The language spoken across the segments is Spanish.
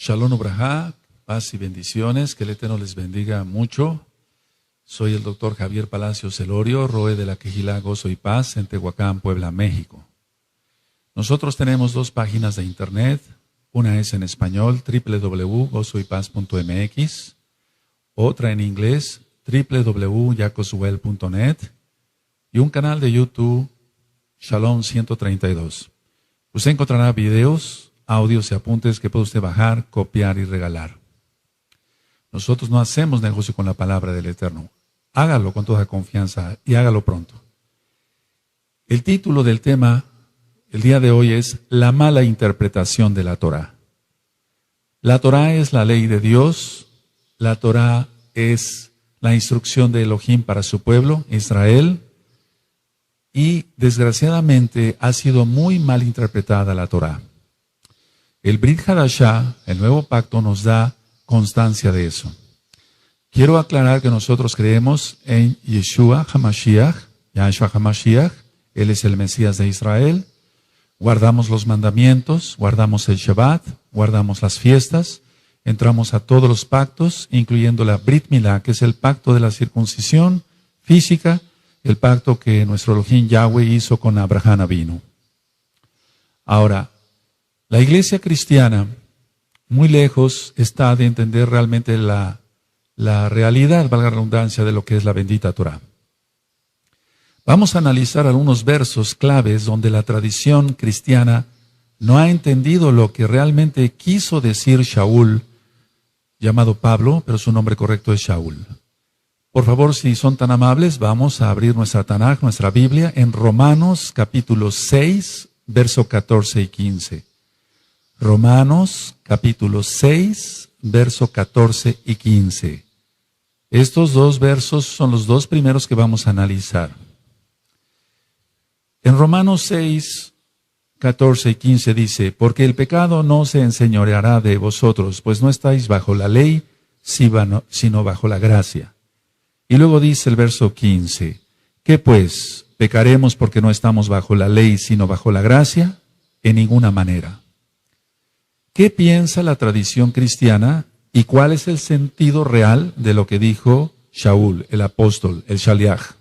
Shalom Ubrajá, paz y bendiciones, que el Eterno les bendiga mucho. Soy el doctor Javier Palacios Elorio, Roe de la Quejilá Gozo y Paz, en Tehuacán, Puebla, México. Nosotros tenemos dos páginas de internet, una es en español, www.gozoypaz.mx, otra en inglés, www.jacoswell.net, y un canal de YouTube, Shalom 132. Usted encontrará videos, audios y apuntes que puede usted bajar, copiar y regalar. Nosotros no hacemos negocio con la palabra del Eterno. Hágalo con toda confianza y hágalo pronto. El título del tema el día de hoy es la mala interpretación de la Torá. La Torá es la ley de Dios. La Torá es la instrucción de Elohim para su pueblo, Israel. Y desgraciadamente ha sido muy mal interpretada la Torá. El Brit Hadashah, el nuevo pacto, nos da constancia de eso. Quiero aclarar que nosotros creemos en Yeshua HaMashiach, Yahshua HaMashiach. Él es el Mesías de Israel. Guardamos los mandamientos, guardamos el Shabbat, guardamos las fiestas, entramos a todos los pactos, incluyendo la Brit Milá, que es el pacto de la circuncisión física, el pacto que nuestro Elohim Yahweh hizo con Abraham Avinu. Ahora, la iglesia cristiana, muy lejos está de entender realmente la realidad, valga la redundancia, de lo que es la bendita Torá. Vamos a analizar algunos versos claves donde la tradición cristiana no ha entendido lo que realmente quiso decir Shaul, llamado Pablo, pero su nombre correcto es Shaul. Por favor, si son tan amables, vamos a abrir nuestra Tanaj, nuestra Biblia, en Romanos capítulo 6, verso 14 y 15. Romanos capítulo 6, verso 14 y 15. Estos dos versos son los dos primeros que vamos a analizar. En Romanos 6, 14 y 15 dice, porque el pecado no se enseñoreará de vosotros, pues no estáis bajo la ley, sino bajo la gracia. Y luego dice el verso 15, ¿qué pues? ¿Pecaremos porque no estamos bajo la ley, sino bajo la gracia? En ninguna manera. ¿Qué piensa la tradición cristiana y cuál es el sentido real de lo que dijo Shaul, el apóstol, el Shaliach?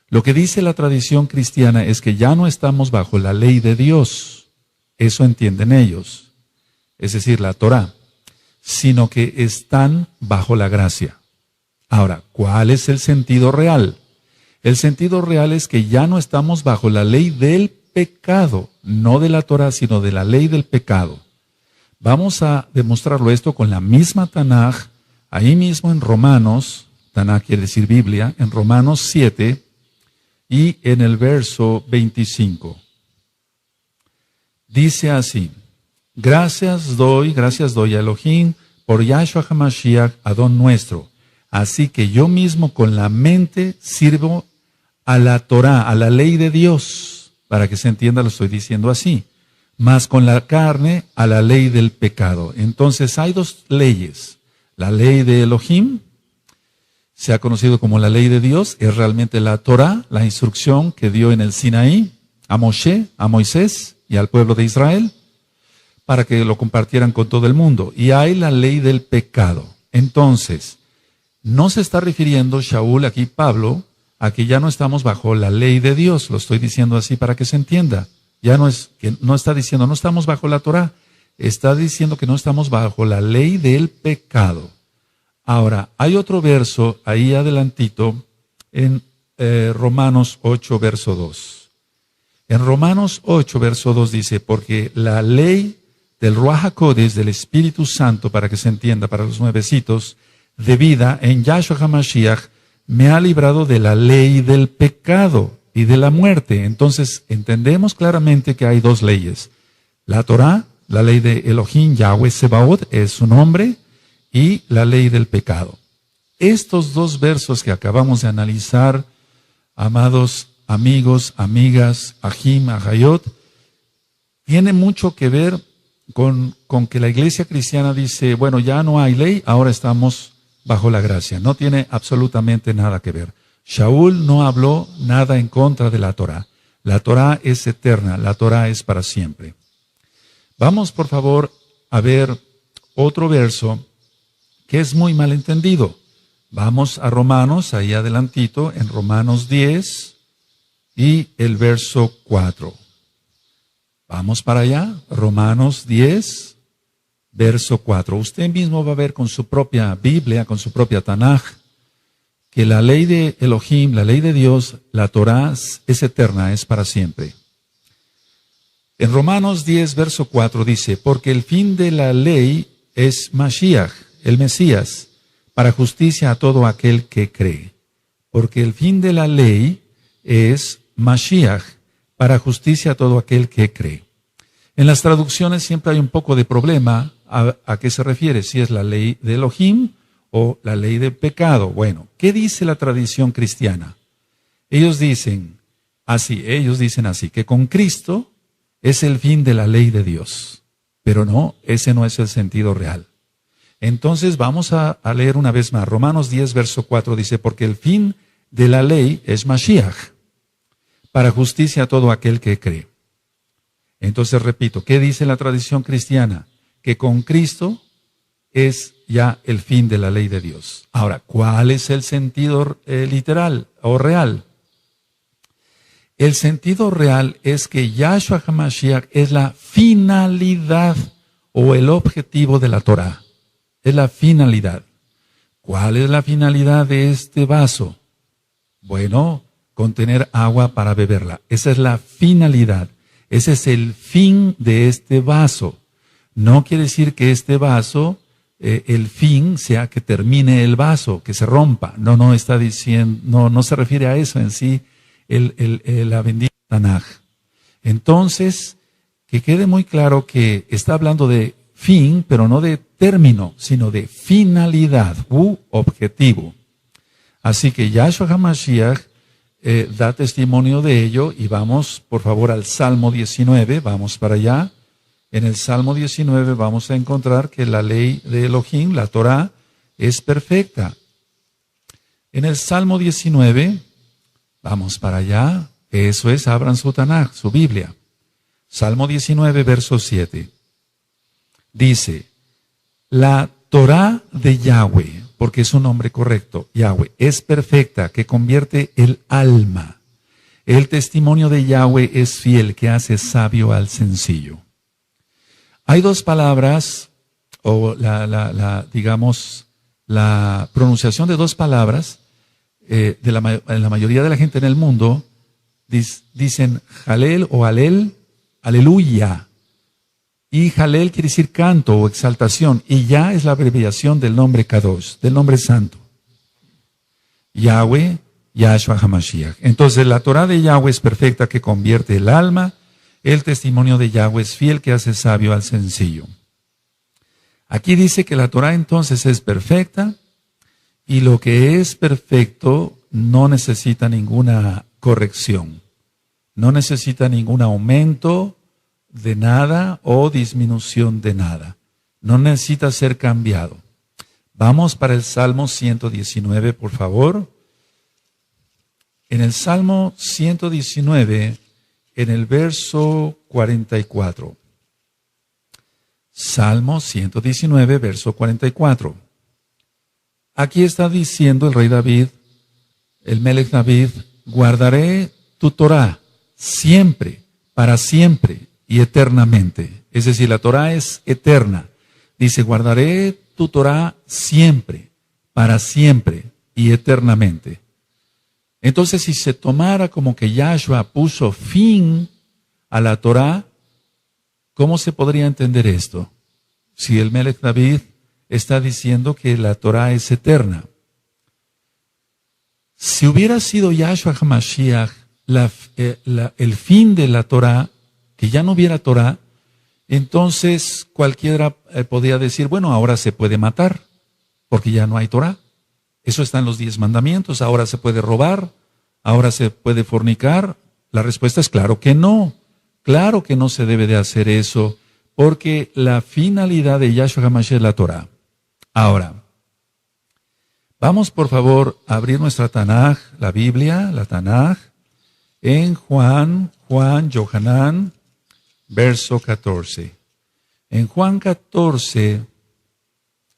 Lo que dice la tradición cristiana es que ya no estamos bajo la ley de Dios, eso entienden ellos, es decir, la Torá, sino que están bajo la gracia. Ahora, ¿cuál es el sentido real? El sentido real es que ya no estamos bajo la ley del pecado, no de la Torá, sino de la ley del pecado. Vamos a demostrarlo esto con la misma Tanaj, ahí mismo en Romanos, Tanaj quiere decir Biblia, en Romanos 7 y en el verso 25. Dice así, gracias doy a Elohim por Yahshua HaMashiach, Adón nuestro. Así que yo mismo con la mente sirvo a la Torá, a la ley de Dios. Para que se entienda lo estoy diciendo así. Mas con la carne a la ley del pecado. Entonces hay dos leyes. La ley de Elohim, se ha conocido como la ley de Dios, es realmente la Torá, la instrucción que dio en el Sinaí a Moshe, a Moisés y al pueblo de Israel, para que lo compartieran con todo el mundo. Y hay la ley del pecado. Entonces, no se está refiriendo Shaul, aquí Pablo, a que ya no estamos bajo la ley de Dios. Lo estoy diciendo así para que se entienda. Ya no es que no está diciendo no estamos bajo la Torá, está diciendo que no estamos bajo la ley del pecado. Ahora, hay otro verso ahí adelantito en Romanos 8, verso 2. En Romanos 8, verso 2 dice, porque la ley del Ruach HaKodesh, del Espíritu Santo, para que se entienda, para los nuevecitos, de vida en Yahshua HaMashiach, me ha librado de la ley del pecado y de la muerte. Entonces, entendemos claramente que hay dos leyes. La Torá, la ley de Elohim, Yahweh Sebaot, es su nombre, y la ley del pecado. Estos dos versos que acabamos de analizar, amados amigos, amigas, Ahim, Ahayot, tienen mucho que ver con que la iglesia cristiana dice, bueno, ya no hay ley, ahora estamos bajo la gracia. No tiene absolutamente nada que ver. Shaul no habló nada en contra de la Torá. La Torá es eterna, la Torá es para siempre. Vamos, por favor, a ver otro verso que es muy mal entendido. Vamos a Romanos, ahí adelantito, en Romanos 10 y el verso 4. Vamos para allá, Romanos 10, verso 4. Usted mismo va a ver con su propia Biblia, con su propia Tanaj, que la ley de Elohim, la ley de Dios, la Torah, es eterna, es para siempre. En Romanos 10, verso 4 dice, porque el fin de la ley es Mashiach, el Mesías, para justicia a todo aquel que cree. Porque el fin de la ley es Mashiach, para justicia a todo aquel que cree. En las traducciones siempre hay un poco de problema a qué se refiere, si es la ley de Elohim o la ley del pecado. Bueno, ¿qué dice la tradición cristiana? Ellos dicen así, que con Cristo es el fin de la ley de Dios. Pero no, ese no es el sentido real. Entonces vamos a leer una vez más. Romanos 10, verso 4 dice, porque el fin de la ley es Mashiach, para justicia a todo aquel que cree. Entonces repito, ¿qué dice la tradición cristiana? Que con Cristo es ya el fin de la ley de Dios. Ahora, ¿cuál es el sentido literal o real? El sentido real es que Yahshua HaMashiach es la finalidad o el objetivo de la Torah. Es la finalidad. ¿Cuál es la finalidad de este vaso? Bueno, contener agua para beberla. Esa es la finalidad. Ese es el fin de este vaso. No quiere decir que este vaso, el fin sea que termine el vaso, que se rompa. No está diciendo, no se refiere a eso en sí, la bendita Tanaj. Entonces, que quede muy claro que está hablando de fin, pero no de término, sino de finalidad u objetivo. Así que Yahshua HaMashiach da testimonio de ello y vamos, por favor, al Salmo 19, vamos para allá. En el Salmo 19 vamos a encontrar que la ley de Elohim, la Torah, es perfecta. En el Salmo 19, vamos para allá, eso es, abran su Tanaj, su Biblia. Salmo 19, verso 7. Dice, la Torah de Yahweh, porque es un nombre correcto, Yahweh, es perfecta, que convierte el alma. El testimonio de Yahweh es fiel, que hace sabio al sencillo. Hay dos palabras, o digamos, la pronunciación de dos palabras, en la mayoría de la gente en el mundo, dicen Jalel o Alel, aleluya. Y Jalel quiere decir canto o exaltación, y ya es la abreviación del nombre Kadosh, del nombre santo. Yahweh, Yahshua HaMashiach. Entonces la Torah de Yahweh es perfecta, que convierte el alma. El testimonio de Yahweh es fiel, que hace sabio al sencillo. Aquí dice que la Torah entonces es perfecta, y lo que es perfecto no necesita ninguna corrección, no necesita ningún aumento de nada o disminución de nada. No necesita ser cambiado. Vamos para el Salmo 119, por favor. En el Salmo 119, en el verso 44. Salmo 119, verso 44. Aquí está diciendo el rey David, el Melech David, guardaré tu Torah siempre, para siempre y eternamente. Es decir, la Torah es eterna. Dice, guardaré tu Torah siempre, para siempre y eternamente. Entonces, si se tomara como que Yahshua puso fin a la Torah, ¿cómo se podría entender esto? Si el Melech David está diciendo que la Torah es eterna. Si hubiera sido Yahshua HaMashiach el fin de la Torah, que ya no hubiera Torah, entonces cualquiera podría decir, bueno, ahora se puede matar, porque ya no hay Torah. Eso está en los 10 mandamientos. Ahora se puede robar, ahora se puede fornicar. La respuesta es claro que no. Claro que no se debe de hacer eso, porque la finalidad de Yahshua HaMashiach es la Torah. Ahora, vamos por favor a abrir nuestra Tanaj, la Biblia, la Tanaj, en Yohanan, verso 14. En Juan 14,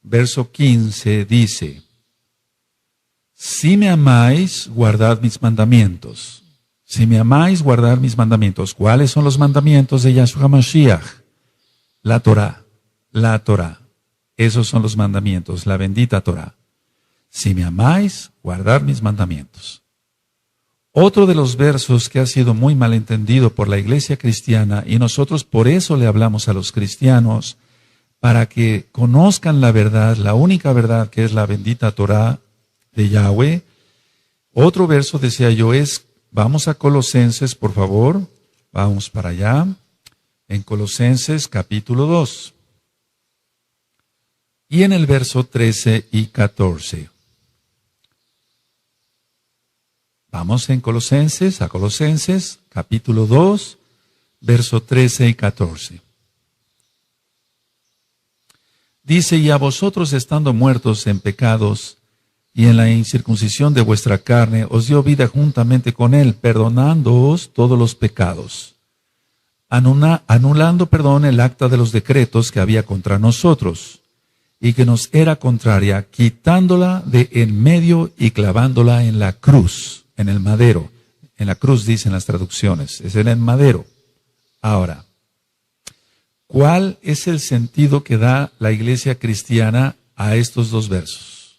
verso 15 dice, si me amáis, guardad mis mandamientos. Si me amáis, guardad mis mandamientos. ¿Cuáles son los mandamientos de Yahshua Mashiach? La Torah. La Torah. Esos son los mandamientos, la bendita Torah. Si me amáis, guardad mis mandamientos. Otro de los versos que ha sido muy malentendido por la iglesia cristiana, y nosotros por eso le hablamos a los cristianos, para que conozcan la verdad, la única verdad que es la bendita Torah de Yahweh. Otro verso, decía yo, es, vamos a Colosenses, por favor, vamos para allá, en Colosenses capítulo 2. Y en el verso 13 y 14. Vamos en Colosenses, a Colosenses, capítulo 2, verso 13 y 14. Dice, y a vosotros estando muertos en pecados y en la incircuncisión de vuestra carne, os dio vida juntamente con él, perdonándoos todos los pecados, anulando, el acta de los decretos que había contra nosotros, y que nos era contraria, quitándola de en medio y clavándola en la cruz. En el madero. En la cruz dicen las traducciones. Es en el madero. Ahora, ¿cuál es el sentido que da la iglesia cristiana a estos dos versos?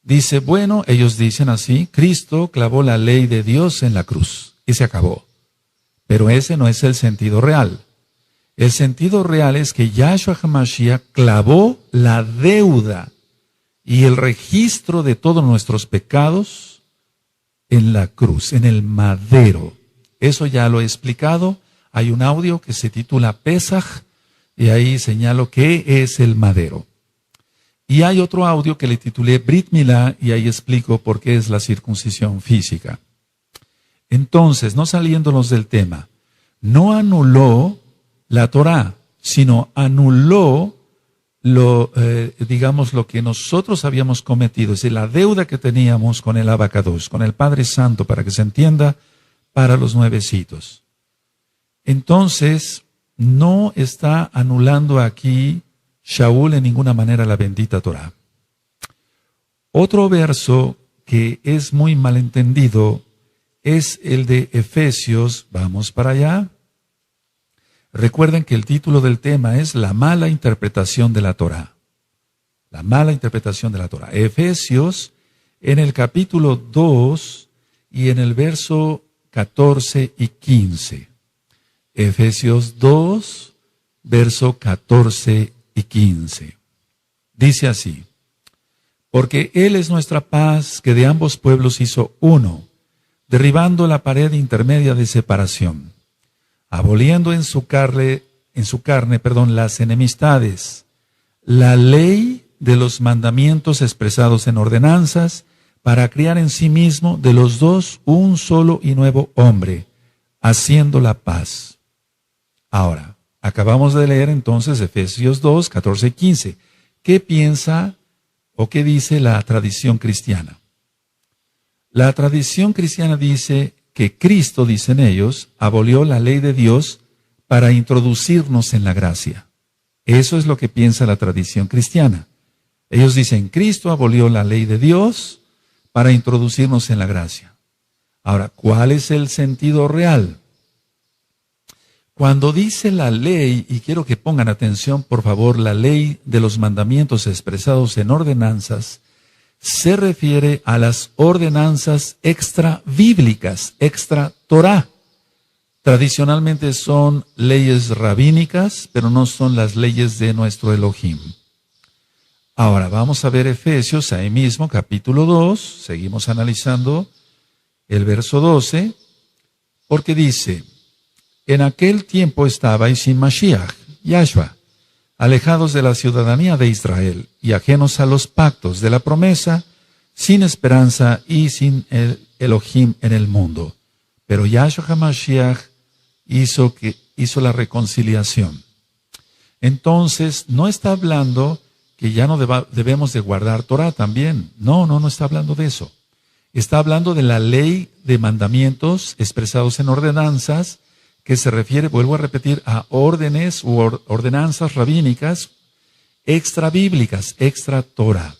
Dice, bueno, ellos dicen así, Cristo clavó la ley de Dios en la cruz y se acabó. Pero ese no es el sentido real. El sentido real es que Yahshua HaMashiach clavó la deuda y el registro de todos nuestros pecados en la cruz, en el madero. Eso ya lo he explicado. Hay un audio que se titula Pesaj y ahí señalo qué es el madero. Y hay otro audio que le titulé Brit Milá y ahí explico por qué es la circuncisión física. Entonces, no saliéndonos del tema, no anuló la Torah, sino anuló lo que nosotros habíamos cometido, es decir, la deuda que teníamos con el Abacados, con el Padre Santo, para que se entienda, para los nuevecitos. Entonces, no está anulando aquí Shaul en ninguna manera la bendita Torah. Otro verso que es muy malentendido es el de Efesios, vamos para allá. Recuerden que el título del tema es la mala interpretación de la Torah. La mala interpretación de la Torah. Efesios, en el capítulo 2 y en el verso 14 y 15. Efesios 2, verso 14 y 15. Dice así, porque Él es nuestra paz, que de ambos pueblos hizo uno, derribando la pared intermedia de separación, aboliendo en su carne, las enemistades, la ley de los mandamientos expresados en ordenanzas, para crear en sí mismo de los dos un solo y nuevo hombre, haciendo la paz. Ahora, acabamos de leer entonces Efesios 2, 14 y 15. ¿Qué piensa o qué dice la tradición cristiana? La tradición cristiana dice que Cristo, dicen ellos, abolió la ley de Dios para introducirnos en la gracia. Eso es lo que piensa la tradición cristiana. Ellos dicen, Cristo abolió la ley de Dios para introducirnos en la gracia. Ahora, ¿cuál es el sentido real? Cuando dice la ley, y quiero que pongan atención, por favor, la ley de los mandamientos expresados en ordenanzas, se refiere a las ordenanzas extra bíblicas, extra Torah. Tradicionalmente son leyes rabínicas, pero no son las leyes de nuestro Elohim. Ahora vamos a ver Efesios, ahí mismo, capítulo 2, seguimos analizando el verso 12, porque dice, en aquel tiempo estabais sin Mashiach, Yahshua, alejados de la ciudadanía de Israel y ajenos a los pactos de la promesa, sin esperanza y sin el Elohim en el mundo. Pero Yahshua HaMashiach hizo la reconciliación. Entonces, no está hablando que ya no debemos de guardar Torah también. No está hablando de eso. Está hablando de la ley de mandamientos expresados en ordenanzas, que se refiere, vuelvo a repetir, a órdenes u ordenanzas rabínicas, extrabíblicas, extra Torah.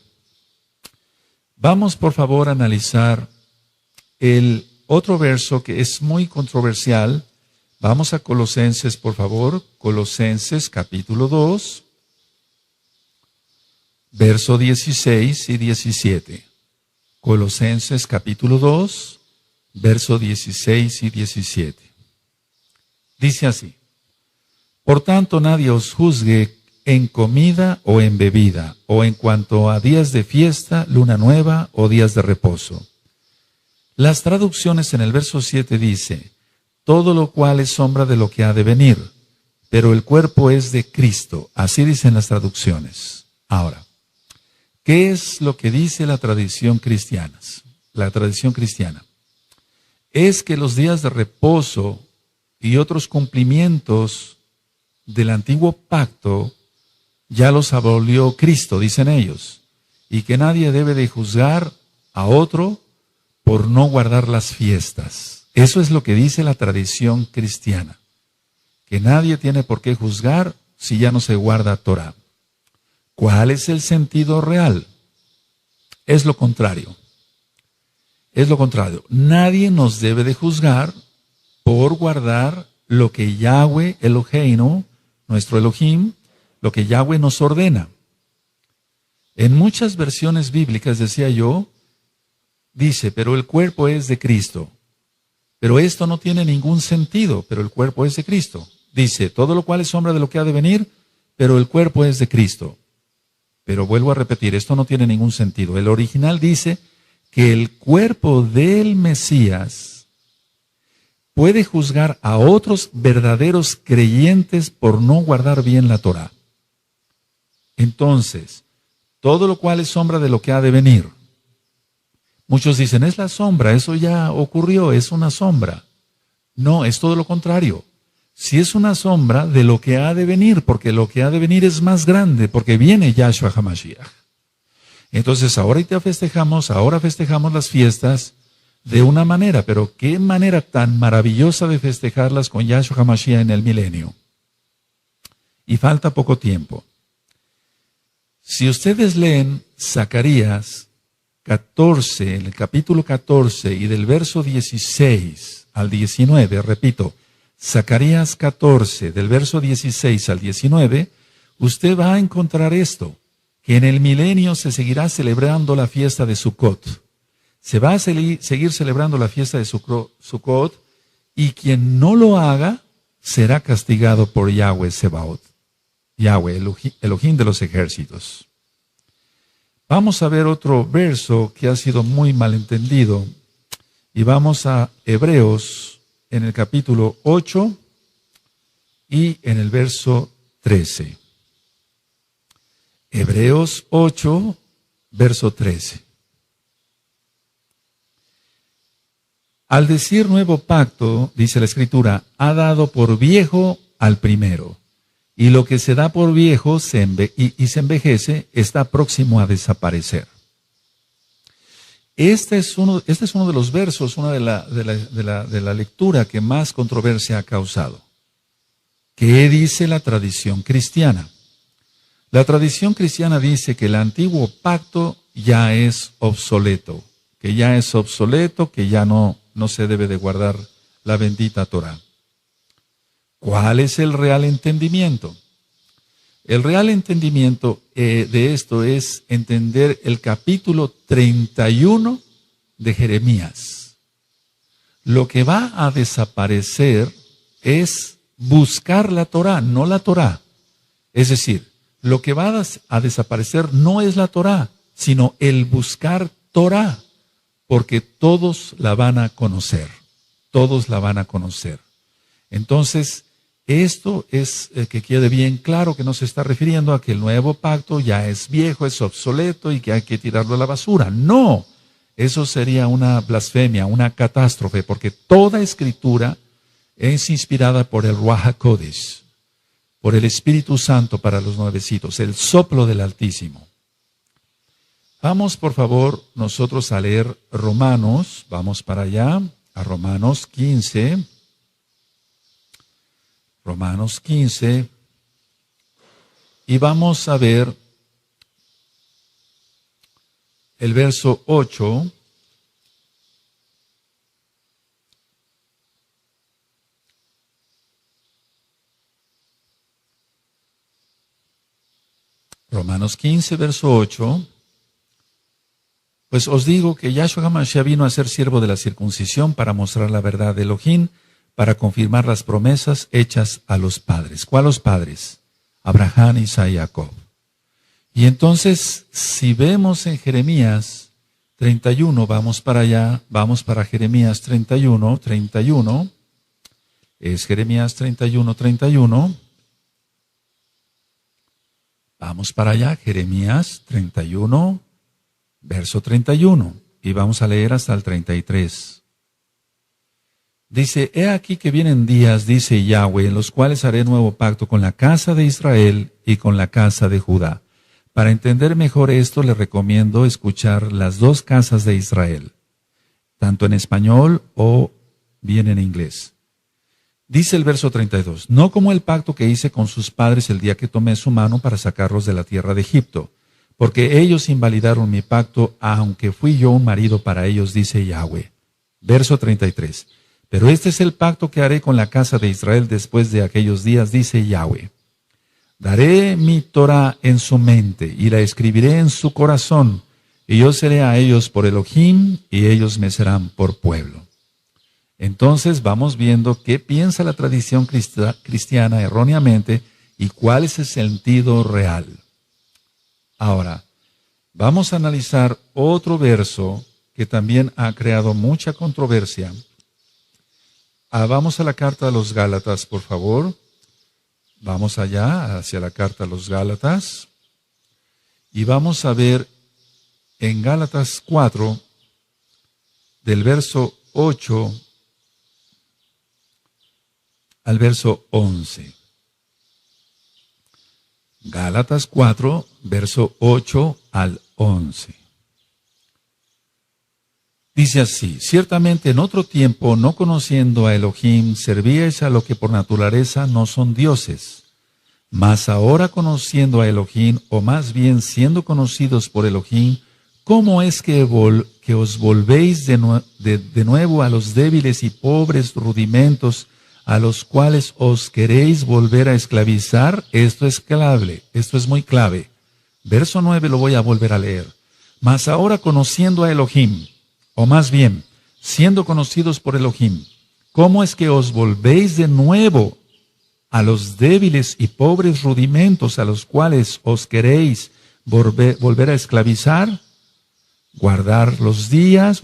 Vamos por favor a analizar el otro verso que es muy controversial. Vamos a Colosenses, por favor. Colosenses capítulo 2, verso 16 y 17. Colosenses capítulo 2, verso 16 y 17. Dice así: por tanto nadie os juzgue en comida o en bebida, o en cuanto a días de fiesta, luna nueva o días de reposo. Las traducciones en el verso 7 dice: todo lo cual es sombra de lo que ha de venir, pero el cuerpo es de Cristo. Así dicen las traducciones. Ahora, ¿qué es lo que dice la tradición cristiana? La tradición cristiana es que los días de reposo y otros cumplimientos del antiguo pacto ya los abolió Cristo, dicen ellos, y que nadie debe de juzgar a otro por no guardar las fiestas. Eso es lo que dice la tradición cristiana, que nadie tiene por qué juzgar si ya no se guarda Torah. ¿Cuál es el sentido real? Es lo contrario. Es lo contrario. Nadie nos debe de juzgar por guardar lo que Yahweh Eloheinu, nuestro Elohim, lo que Yahweh nos ordena. En muchas versiones bíblicas, decía yo, dice, pero el cuerpo es de Cristo. Pero esto no tiene ningún sentido, pero el cuerpo es de Cristo. Dice, todo lo cual es sombra de lo que ha de venir, pero el cuerpo es de Cristo. Pero vuelvo a repetir, esto no tiene ningún sentido. El original dice que el cuerpo del Mesías puede juzgar a otros verdaderos creyentes por no guardar bien la Torah. Entonces, todo lo cual es sombra de lo que ha de venir. Muchos dicen, es la sombra, eso ya ocurrió, es una sombra. No, es todo lo contrario. Si es una sombra de lo que ha de venir, porque lo que ha de venir es más grande, porque viene Yahshua HaMashiach. Entonces, ahora festejamos las fiestas de una manera, pero qué manera tan maravillosa de festejarlas con Yahshua HaMashiach en el milenio. Y falta poco tiempo. Si ustedes leen Zacarías 14, en el capítulo 14 y del verso 16 al 19, repito, Zacarías 14, del verso 16 al 19, usted va a encontrar esto, que en el milenio se seguirá celebrando la fiesta de Sukkot. Se va a seguir celebrando la fiesta de Sukkot, y quien no lo haga será castigado por Yahweh Sebaot, Yahweh, Elohim de los ejércitos. Vamos a ver otro verso que ha sido muy malentendido, y vamos a Hebreos en el capítulo 8 y en el verso 13. Hebreos 8, verso 13. Al decir nuevo pacto, dice la Escritura, ha dado por viejo al primero, y lo que se da por viejo se envejece, está próximo a desaparecer. Este es uno de los versos, una de la lectura que más controversia ha causado. ¿Qué dice la tradición cristiana? La tradición cristiana dice que el antiguo pacto ya es obsoleto, que ya no se debe de guardar la bendita Torah. ¿Cuál es el real entendimiento? El real entendimiento de esto es entender el capítulo 31 de Jeremías. Lo que va a desaparecer es buscar la Torah, no la Torah. Es decir, lo que va a desaparecer no es la Torah, sino el buscar Torah, porque todos la van a conocer. Todos la van a conocer. Entonces, esto es que quede bien claro que no se está refiriendo a que el nuevo pacto ya es viejo, es obsoleto y que hay que tirarlo a la basura. No, eso sería una blasfemia, una catástrofe, porque toda escritura es inspirada por el Ruach HaKodesh, por el Espíritu Santo para los nuevecitos, el soplo del Altísimo. Vamos, por favor, nosotros a leer Romanos, vamos para allá, a Romanos 15. Romanos 15, y vamos a ver el verso 8. Romanos 15, verso 8. Pues os digo que Yahshua HaMashiach vino a ser siervo de la circuncisión para mostrar la verdad de Elohim, para confirmar las promesas hechas a los padres. ¿Cuáles padres? Abraham, Isaac y Jacob. Y entonces, si vemos en Jeremías 31, vamos para allá, vamos para Jeremías 31, es Jeremías 31. Vamos para allá, Jeremías 31, verso 31, y vamos a leer hasta el 33. Dice, he aquí que vienen días, dice Yahweh, en los cuales haré nuevo pacto con la casa de Israel y con la casa de Judá. Para entender mejor esto, le recomiendo escuchar las dos casas de Israel, tanto en español o bien en inglés. Dice el verso 32, no como el pacto que hice con sus padres el día que tomé su mano para sacarlos de la tierra de Egipto, porque ellos invalidaron mi pacto, aunque fui yo un marido para ellos, dice Yahweh. Verso 33, pero este es el pacto que haré con la casa de Israel después de aquellos días, dice Yahweh. Daré mi Torah en su mente y la escribiré en su corazón, y yo seré a ellos por Elohim, y ellos me serán por pueblo. Entonces vamos viendo qué piensa la tradición cristiana erróneamente y cuál es el sentido real. Ahora, vamos a analizar otro verso que también ha creado mucha controversia. Vamos a la carta a los Gálatas, por favor. Vamos allá, hacia la carta a los Gálatas. Y vamos a ver en Gálatas 4, del verso 8 al verso 11. Gálatas 4, verso 8 al 11. Dice así, ciertamente en otro tiempo, no conociendo a Elohim, servíais a lo que por naturaleza no son dioses. Mas ahora conociendo a Elohim, o más bien siendo conocidos por Elohim, ¿cómo es que os volvéis de nuevo a los débiles y pobres rudimentos a los cuales os queréis volver a esclavizar? Esto es clave, esto es muy clave. Verso 9 lo voy a volver a leer. Mas ahora conociendo a Elohim, o más bien, siendo conocidos por Elohim, ¿cómo es que os volvéis de nuevo a los débiles y pobres rudimentos a los cuales os queréis volver a esclavizar? Guardáis los días,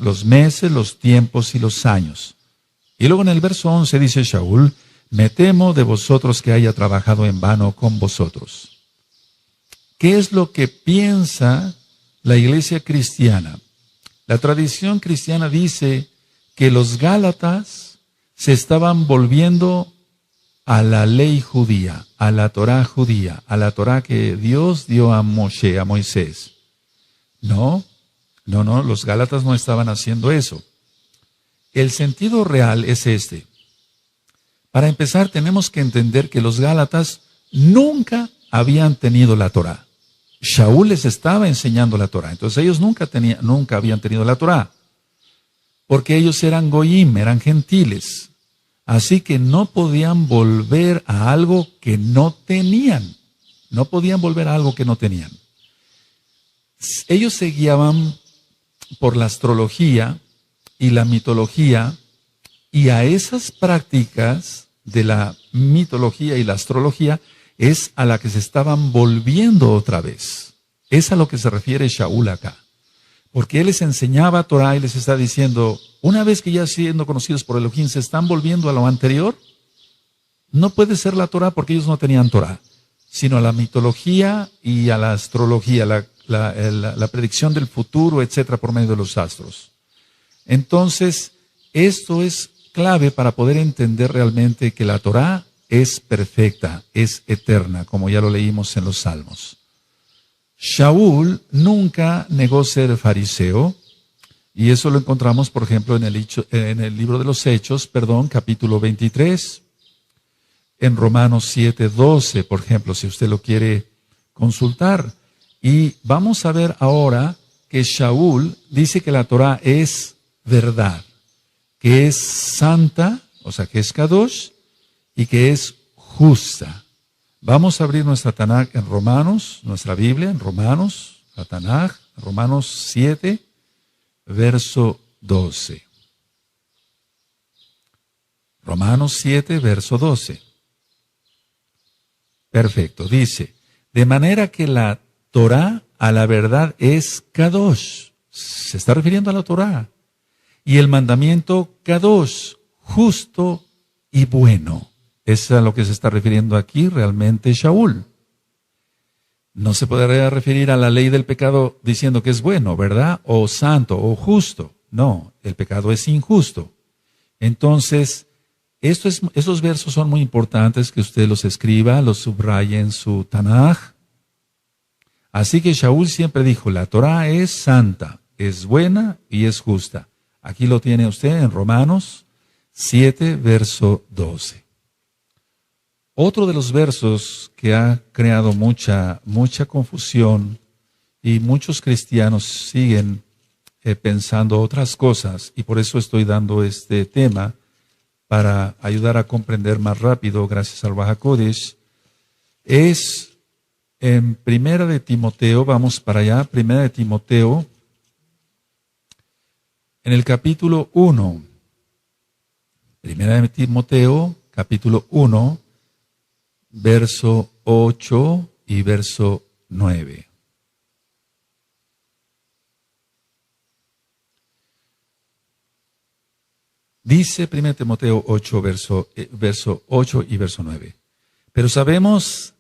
los meses, los tiempos y los años. Y luego en el verso 11 dice Shaul, me temo de vosotros que haya trabajado en vano con vosotros. ¿Qué es lo que piensa la iglesia cristiana? La tradición cristiana dice que los Gálatas se estaban volviendo a la ley judía, a la Torá judía, a la Torá que Dios dio a Moshe, a Moisés. No, los Gálatas no estaban haciendo eso. El sentido real es este. Para empezar, tenemos que entender que los Gálatas nunca habían tenido la Torá. Shaul les estaba enseñando la Torá. Entonces ellos nunca habían tenido la Torá. Porque ellos eran goyim, eran gentiles. Así que no podían volver a algo que no tenían. No podían volver a algo que no tenían. Ellos se guiaban por la astrología y la mitología, y a esas prácticas de la mitología y la astrología es a la que se estaban volviendo otra vez. Es a lo que se refiere Shaul acá. Porque él les enseñaba Torah y les está diciendo, una vez que ya siendo conocidos por Elohim se están volviendo a lo anterior, no puede ser la Torah porque ellos no tenían Torah, sino a la mitología y a la astrología, la predicción del futuro, etcétera, por medio de los astros. Entonces, esto es clave para poder entender realmente que la Torá es perfecta, es eterna, como ya lo leímos en los Salmos. Shaul nunca negó ser fariseo, y eso lo encontramos, por ejemplo, en el libro de los Hechos, capítulo 23. en Romanos 7:12, por ejemplo, si usted lo quiere consultar. Y vamos a ver ahora que Shaul dice que la Torah es verdad, que es santa, o sea, que es Kadosh, y que es justa. Vamos a abrir nuestra Tanaj en Romanos, nuestra Biblia en Romanos, la Tanaj, Romanos 7, verso 12. Romanos 7, verso 12. Perfecto, dice, de manera que la Torah a la verdad es Kadosh, se está refiriendo a la Torah, y el mandamiento Kadosh, justo y bueno. Es a lo que se está refiriendo aquí realmente Shaul. No se podría referir a la ley del pecado diciendo que es bueno, ¿verdad? O santo, o justo. No, el pecado es injusto. Entonces, estos versos son muy importantes que usted los escriba, los subraye en su Tanaj. Así que Shaul siempre dijo, la Torah es santa, es buena y es justa. Aquí lo tiene usted en Romanos 7, verso 12. Otro de los versos que ha creado mucha confusión y muchos cristianos siguen pensando otras cosas, y por eso estoy dando este tema para ayudar a comprender más rápido, gracias al Ruach HaKodesh, es en Primera de Timoteo, vamos para allá, Primera de Timoteo, en el capítulo 1, Primera de Timoteo, capítulo 1, verso 8 y verso 9. Dice 1 Timoteo 8, verso 8 y verso 9. Pero sabemos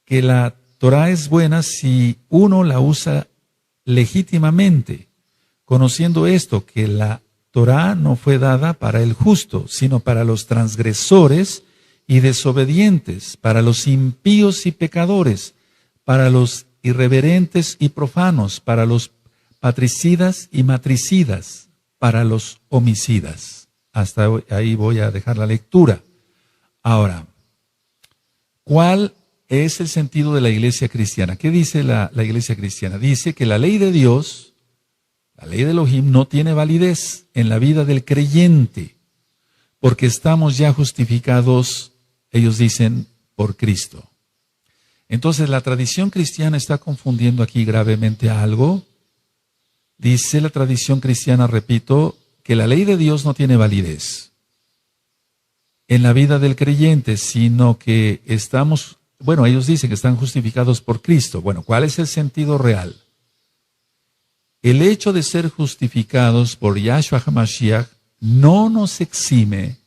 que la Torah es buena si uno la usa legítimamente, conociendo esto, que la Torah no fue dada para el justo, sino para los transgresores y desobedientes, para los impíos y pecadores, para los irreverentes y profanos, para los patricidas y matricidas, para los homicidas. Hasta ahí voy a dejar la lectura. Ahora, ¿cuál es el sentido de la iglesia cristiana? ¿Qué dice la iglesia cristiana? Dice que la ley de Dios, la ley de Elohim, no tiene validez en la vida del creyente, porque estamos ya justificados, ellos dicen, por Cristo. Entonces la tradición cristiana está confundiendo aquí gravemente algo. Dice la tradición cristiana, repito, que la ley de Dios no tiene validez en la vida del creyente, sino que estamos, bueno, ellos dicen que están justificados por Cristo. Bueno, ¿cuál es el sentido real? El hecho de ser justificados por Yahshua HaMashiach no nos exime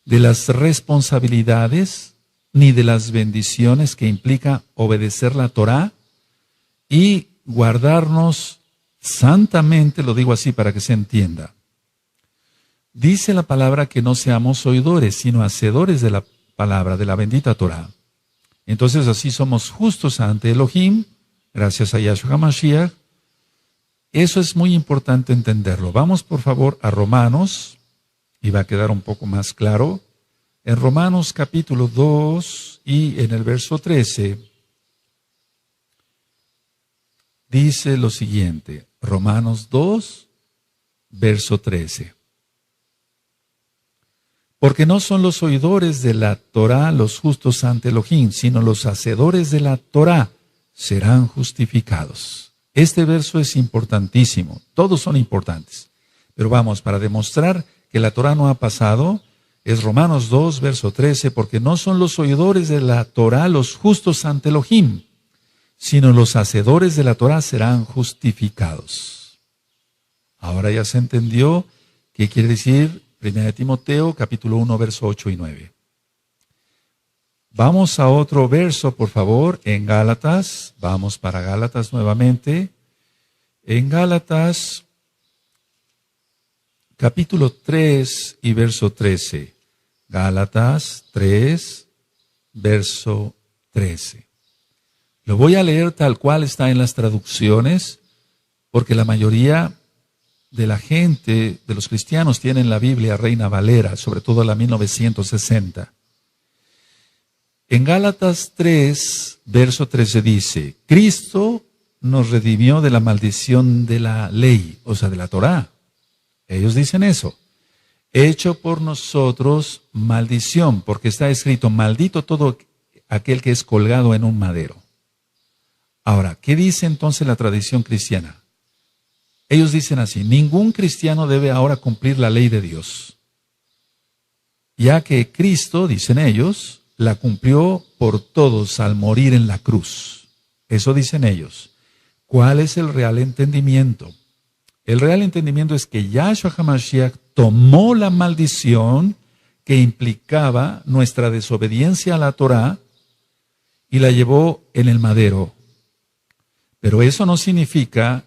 de las responsabilidades ni de las bendiciones que implica obedecer la Torah y guardarnos santamente, lo digo así para que se entienda. Dice la palabra que no seamos oidores, sino hacedores de la palabra, de la bendita Torah. Entonces así somos justos ante Elohim, gracias a Yahshua HaMashiach. Eso es muy importante entenderlo. Vamos por favor a Romanos, y va a quedar un poco más claro. En Romanos capítulo 2 y en el verso 13, dice lo siguiente, Romanos 2, verso 13. Porque no son los oidores de la Torah los justos ante Elohim, sino los hacedores de la Torah serán justificados. Este verso es importantísimo, todos son importantes. Pero vamos, para demostrar que la Torah no ha pasado, es Romanos 2, verso 13, porque no son los oidores de la Torah los justos ante Elohim, sino los hacedores de la Torah serán justificados. Ahora ya se entendió qué quiere decir 1 Timoteo, capítulo 1, verso 8 y 9. Vamos a otro verso, por favor, en Gálatas. Vamos para Gálatas nuevamente. En Gálatas, capítulo 3 y verso 13. Gálatas 3, verso 13. Lo voy a leer tal cual está en las traducciones, porque la mayoría de la gente, de los cristianos, tienen la Biblia Reina Valera, sobre todo la 1960. En Gálatas 3, verso 13 dice, Cristo nos redimió de la maldición de la ley, o sea, de la Torá. Ellos dicen eso. Hecho por nosotros maldición, porque está escrito, maldito todo aquel que es colgado en un madero. Ahora, ¿qué dice entonces la tradición cristiana? Ellos dicen así, ningún cristiano debe ahora cumplir la ley de Dios, ya que Cristo, dicen ellos, la cumplió por todos al morir en la cruz. Eso dicen ellos. ¿Cuál es el real entendimiento? El real entendimiento es que Yahshua HaMashiach tomó la maldición que implicaba nuestra desobediencia a la Torá y la llevó en el madero. Pero eso no significa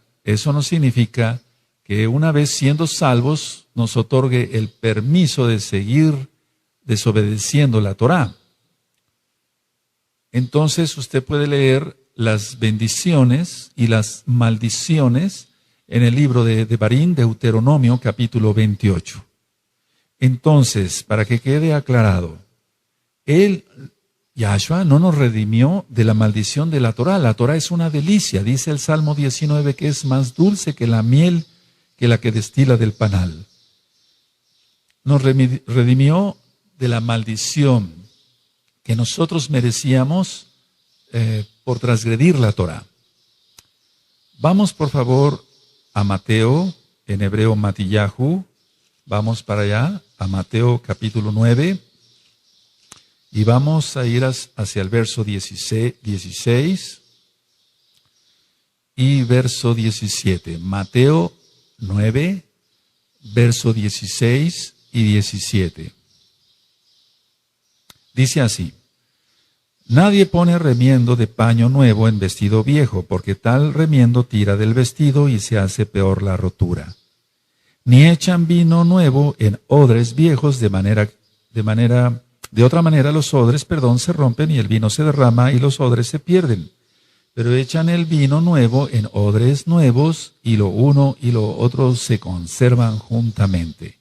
que una vez siendo salvos nos otorgue el permiso de seguir desobedeciendo la Torá. Entonces usted puede leer las bendiciones y las maldiciones en el libro de Devarim, Deuteronomio, capítulo 28. Entonces, para que quede aclarado, Yahshua no nos redimió de la maldición de la Torá. La Torá es una delicia, dice el Salmo 19, que es más dulce que la miel que la que destila del panal. Nos redimió de la maldición que nosotros merecíamos por transgredir la Torá. Vamos por favor a Mateo, en hebreo Matillahu, vamos para allá, a Mateo capítulo 9, y vamos a ir hacia el verso 16 y verso 17. Mateo 9, verso 16 y 17. Dice así, nadie pone remiendo de paño nuevo en vestido viejo, porque tal remiendo tira del vestido y se hace peor la rotura. Ni echan vino nuevo en odres viejos, de otra manera los odres, se rompen y el vino se derrama y los odres se pierden. Pero echan el vino nuevo en odres nuevos y lo uno y lo otro se conservan juntamente.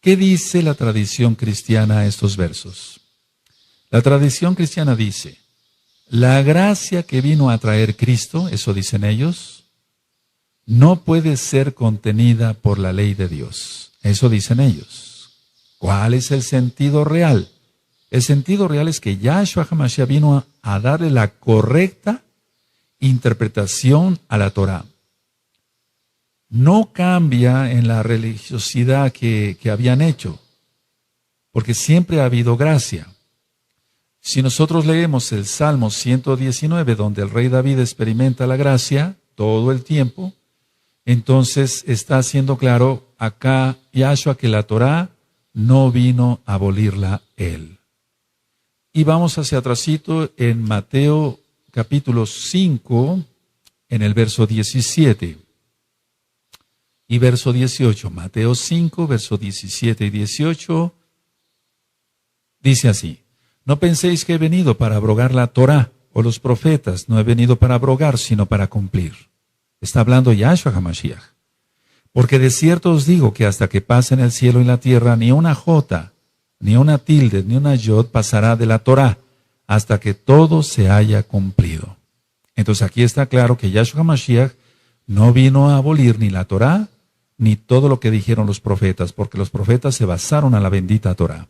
¿Qué dice la tradición cristiana a estos versos? La tradición cristiana dice, la gracia que vino a traer Cristo, eso dicen ellos, no puede ser contenida por la ley de Dios. Eso dicen ellos. ¿Cuál es el sentido real? El sentido real es que Yahshua HaMashiach vino a darle la correcta interpretación a la Torá. No cambia en la religiosidad que habían hecho, porque siempre ha habido gracia. Si nosotros leemos el Salmo 119, donde el rey David experimenta la gracia todo el tiempo, entonces está haciendo claro acá Yahshua que la Torá no vino a abolirla él. Y vamos hacia atrásito en Mateo capítulo 5, en el verso 17 y verso 18. Mateo 5, verso 17 y 18, dice así. No penséis que he venido para abrogar la Torá o los profetas. No he venido para abrogar, sino para cumplir. Está hablando Yahshua HaMashiach. Porque de cierto os digo que hasta que pasen el cielo y la tierra, ni una jota, ni una tilde, ni una yod pasará de la Torá, hasta que todo se haya cumplido. Entonces aquí está claro que Yahshua HaMashiach no vino a abolir ni la Torá, ni todo lo que dijeron los profetas, porque los profetas se basaron a la bendita Torá.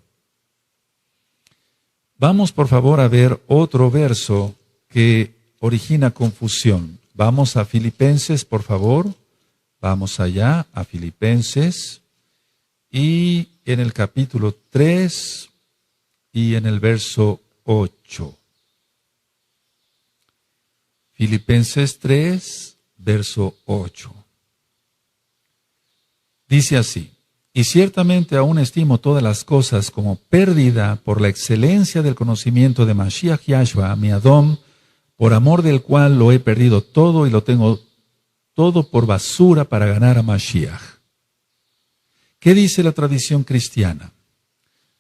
Vamos por favor a ver otro verso que origina confusión. Vamos a Filipenses, por favor. Vamos allá a Filipenses y en el capítulo 3 y en el verso 8. Filipenses 3, verso 8. Dice así. Y ciertamente aún estimo todas las cosas como pérdida por la excelencia del conocimiento de Mashiach Yahshua, mi Adón, por amor del cual lo he perdido todo y lo tengo todo por basura para ganar a Mashiach. ¿Qué dice la tradición cristiana?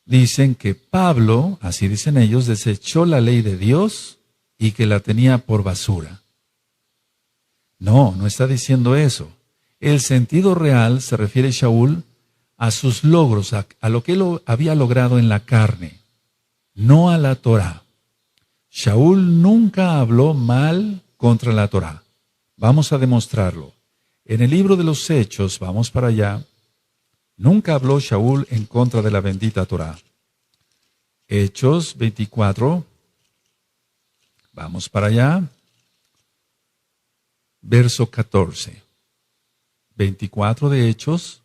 Dicen que Pablo, así dicen ellos, desechó la ley de Dios y que la tenía por basura. No, no está diciendo eso. El sentido real se refiere Shaul a sus logros, a lo que él había logrado en la carne. no a la Torá. Shaul nunca habló mal contra la Torá. Vamos a demostrarlo. En el libro de los Hechos, vamos para allá, nunca habló Shaul en contra de la bendita Torá. Hechos 24, vamos para allá, verso 14. 24 de Hechos,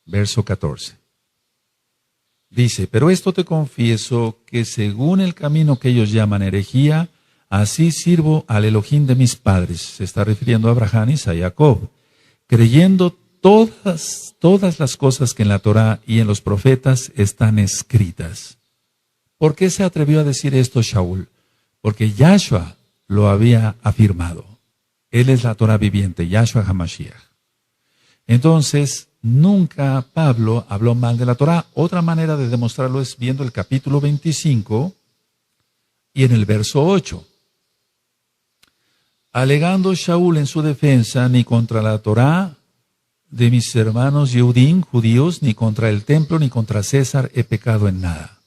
verso 14. Dice, pero esto te confieso que según el camino que ellos llaman herejía, así sirvo al Elohim de mis padres. Se está refiriendo a Abraham y a Jacob, creyendo todas las cosas que en la Torá y en los profetas están escritas. ¿Por qué se atrevió a decir esto Shaul? Porque Yahshua lo había afirmado. Él es la Torá viviente, Yahshua HaMashiach. Entonces, nunca Pablo habló mal de la Torá. Otra manera de demostrarlo es viendo el capítulo 25 y en el verso 8. Alegando Shaul en su defensa, ni contra la Torá de mis hermanos Yehudim, judíos, ni contra el templo, ni contra César he pecado en nada.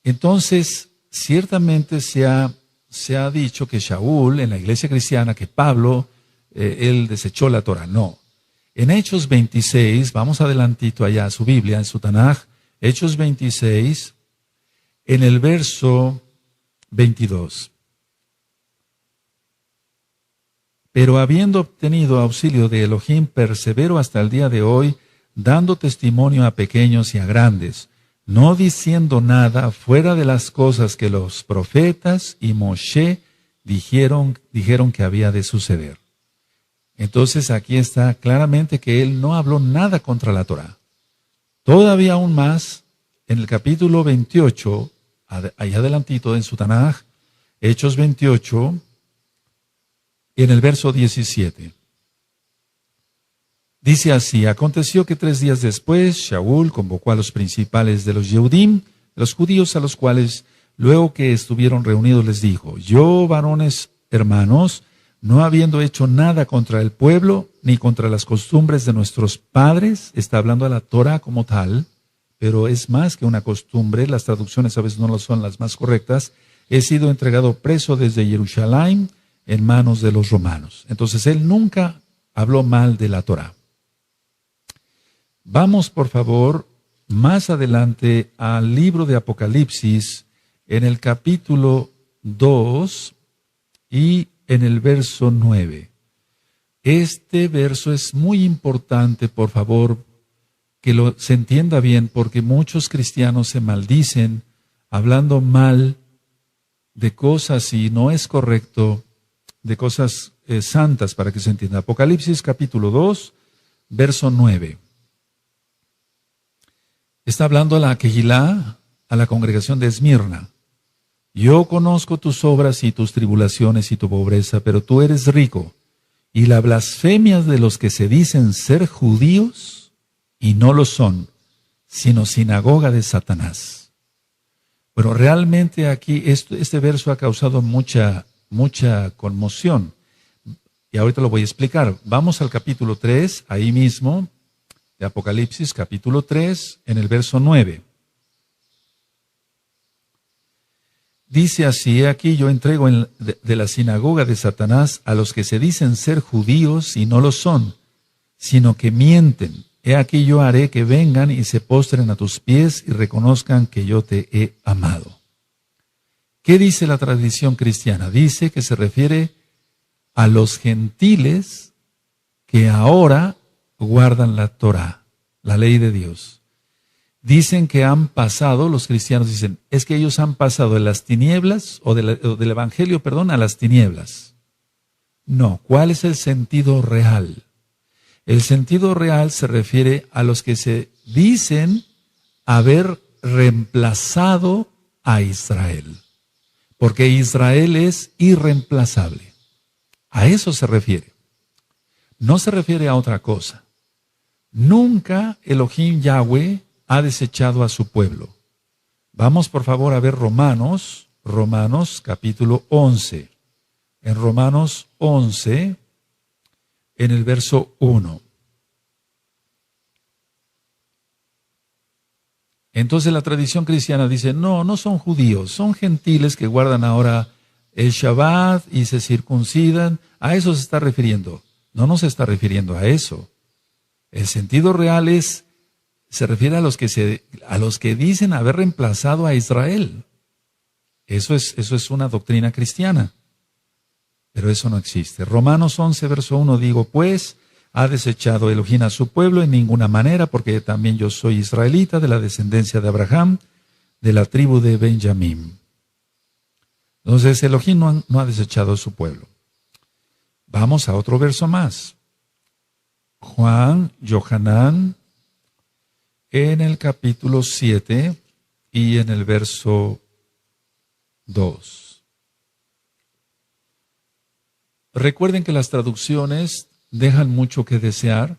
Entonces, ciertamente se ha dicho que Shaul, en la iglesia cristiana, que Pablo, él desechó la Torá. No. En Hechos 26, vamos adelantito allá a su Biblia, en su Tanaj, Hechos 26, en el verso 22. Pero habiendo obtenido auxilio de Elohim, persevero hasta el día de hoy, dando testimonio a pequeños y a grandes, no diciendo nada fuera de las cosas que los profetas y Moshe dijeron que había de suceder. Entonces aquí está claramente que él no habló nada contra la Torá. Todavía aún más, en el capítulo 28, ahí adelantito en su Tanaj, Hechos 28, en el verso 17. Dice así, aconteció que 3 días después, Shaul convocó a los principales de los Yehudim, los judíos a los cuales, luego que estuvieron reunidos, les dijo, yo, varones hermanos, no habiendo hecho nada contra el pueblo, ni contra las costumbres de nuestros padres, está hablando de la Torah como tal, pero es más que una costumbre, las traducciones a veces no son las más correctas, he sido entregado preso desde Jerusalén en manos de los romanos. Entonces él nunca habló mal de la Torah. Vamos, por favor, más adelante al libro de Apocalipsis, en el capítulo 2 y en el verso 9. Este verso es muy importante, por favor, que se entienda bien, porque muchos cristianos se maldicen hablando mal de cosas, y no es correcto, de cosas santas, para que se entienda. Apocalipsis capítulo 2, verso 9. Está hablando a la Kehilá, a la congregación de Esmirna. Yo conozco tus obras y tus tribulaciones y tu pobreza, pero tú eres rico, y la blasfemia de los que se dicen ser judíos y no lo son, sino sinagoga de Satanás. Pero realmente aquí este verso ha causado mucha conmoción. Y ahorita lo voy a explicar. Vamos al capítulo 3, ahí mismo, de Apocalipsis, capítulo 3, en el verso 9. Dice así, aquí yo entrego de la sinagoga de Satanás a los que se dicen ser judíos y no lo son, sino que mienten. He aquí yo haré que vengan y se postren a tus pies y reconozcan que yo te he amado. ¿Qué dice la tradición cristiana? Dice que se refiere a los gentiles que ahora guardan la Torá, la ley de Dios. Dicen que han pasado, los cristianos dicen, es que ellos han pasado de las tinieblas, o del evangelio, a las tinieblas. No, ¿cuál es el sentido real? El sentido real se refiere a los que se dicen haber reemplazado a Israel. Porque Israel es irreemplazable. A eso se refiere. No se refiere a otra cosa. Nunca Elohim Yahweh ha desechado a su pueblo. Vamos por favor a ver Romanos capítulo 11. En Romanos 11, en el verso 1. Entonces la tradición cristiana dice, no, no son judíos, son gentiles que guardan ahora el Shabbat y se circuncidan. A eso se está refiriendo. No se está refiriendo a eso. El sentido real se refiere a los que dicen haber reemplazado a Israel. Eso es una doctrina cristiana. Pero eso no existe. Romanos 11, verso 1, digo, pues, ha desechado Elohim a su pueblo en ninguna manera, porque también yo soy israelita, de la descendencia de Abraham, de la tribu de Benjamín. Entonces, Elohim no ha desechado a su pueblo. Vamos a otro verso más. Yohanan, en el capítulo 7 y en el verso 2. Recuerden que las traducciones dejan mucho que desear.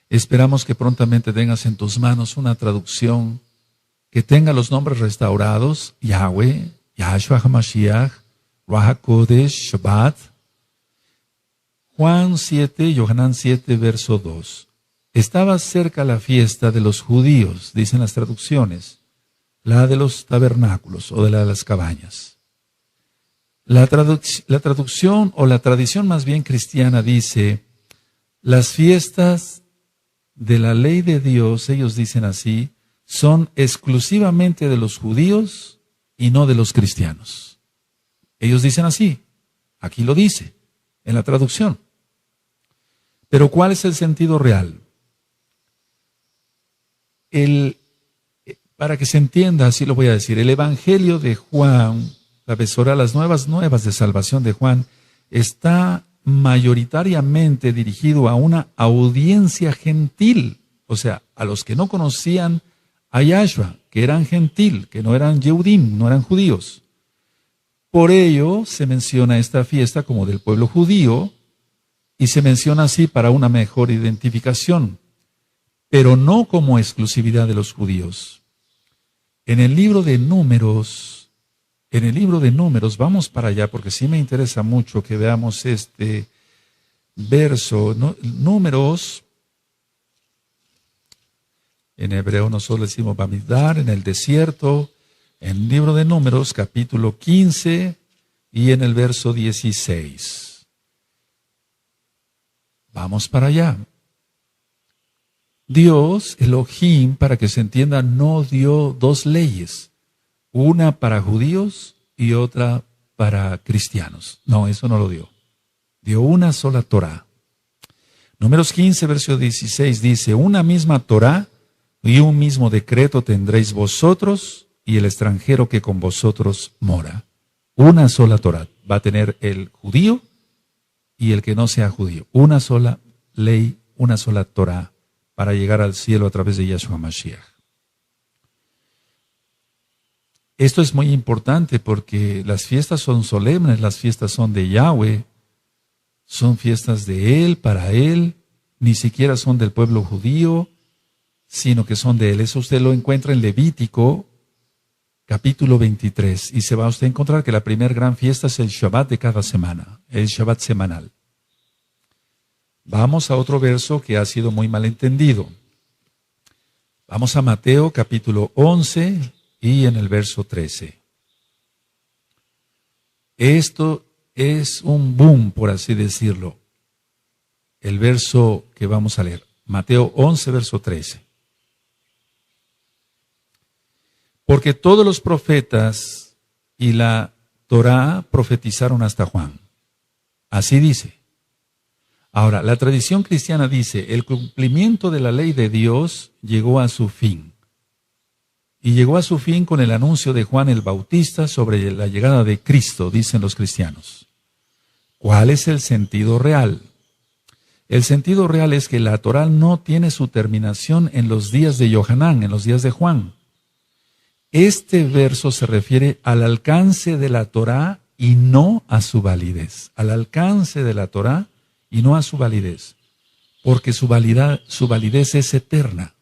Esperamos que prontamente tengas en tus manos una traducción que tenga los nombres restaurados: Yahweh, Yahshua HaMashiach, Ruach HaKodesh, Shabbat. Yohanan 7, verso 2. Estaba cerca la fiesta de los judíos, dicen las traducciones, la de los tabernáculos o de la de las cabañas. La traducción o la tradición más bien cristiana dice, las fiestas de la ley de Dios, ellos dicen así, son exclusivamente de los judíos y no de los cristianos. Ellos dicen así, aquí lo dice, en la traducción. Pero ¿cuál es el sentido real? Para que se entienda, así lo voy a decir, el Evangelio de Juan, la Besorá, las nuevas de salvación de Juan, está mayoritariamente dirigido a una audiencia gentil, o sea, a los que no conocían a Yahshua, que eran gentil, que no eran Yehudim, no eran judíos. Por ello se menciona esta fiesta como del pueblo judío y se menciona así para una mejor identificación, pero no como exclusividad de los judíos. En el libro de Números, vamos para allá porque sí me interesa mucho que veamos este verso. Números, en hebreo nosotros decimos Bamidbar, en el desierto, en el libro de Números, capítulo 15 y en el verso 16. Vamos para allá. Dios, Elohim, para que se entienda, no dio dos leyes, una para judíos y otra para cristianos. No, eso no lo dio. Dio una sola Torá. Números 15, verso 16 dice, una misma Torá y un mismo decreto tendréis vosotros y el extranjero que con vosotros mora. Una sola Torá va a tener el judío y el que no sea judío. Una sola ley, una sola Torá para llegar al cielo a través de Yahshua Mashiach. Esto es muy importante porque las fiestas son solemnes, las fiestas son de Yahweh, son fiestas de Él, para Él, ni siquiera son del pueblo judío, sino que son de Él. Eso usted lo encuentra en Levítico, capítulo 23, y se va a usted a encontrar que la primera gran fiesta es el Shabbat de cada semana, el Shabbat semanal. Vamos a otro verso que ha sido muy mal entendido. Vamos a Mateo, capítulo 11, y en el verso 13. Esto es un boom, por así decirlo. El verso que vamos a leer, Mateo 11, verso 13. Porque todos los profetas y la Torá profetizaron hasta Juan. Así dice. Ahora, la tradición cristiana dice, el cumplimiento de la ley de Dios llegó a su fin. Y llegó a su fin con el anuncio de Juan el Bautista sobre la llegada de Cristo, dicen los cristianos. ¿Cuál es el sentido real? El sentido real es que la Torá no tiene su terminación en los días de Yohanan, en los días de Juan. Este verso se refiere al alcance de la Torá y no a su validez. Al alcance de la Torá y no a su validez. Porque su validez es eterna.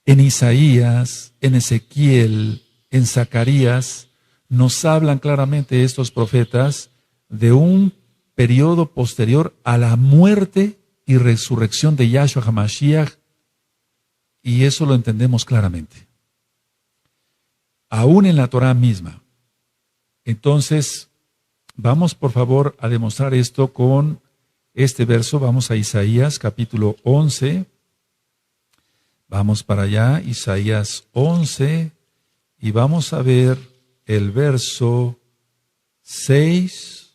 En Isaías, en Ezequiel, en Zacarías, nos hablan claramente estos profetas de un periodo posterior a la muerte y resurrección de Yahshua HaMashiach y eso lo entendemos claramente. Aún en la Torá misma. Entonces, vamos por favor a demostrar esto con este verso. Vamos a Isaías capítulo 11. Vamos para allá, Isaías 11, y vamos a ver el verso 6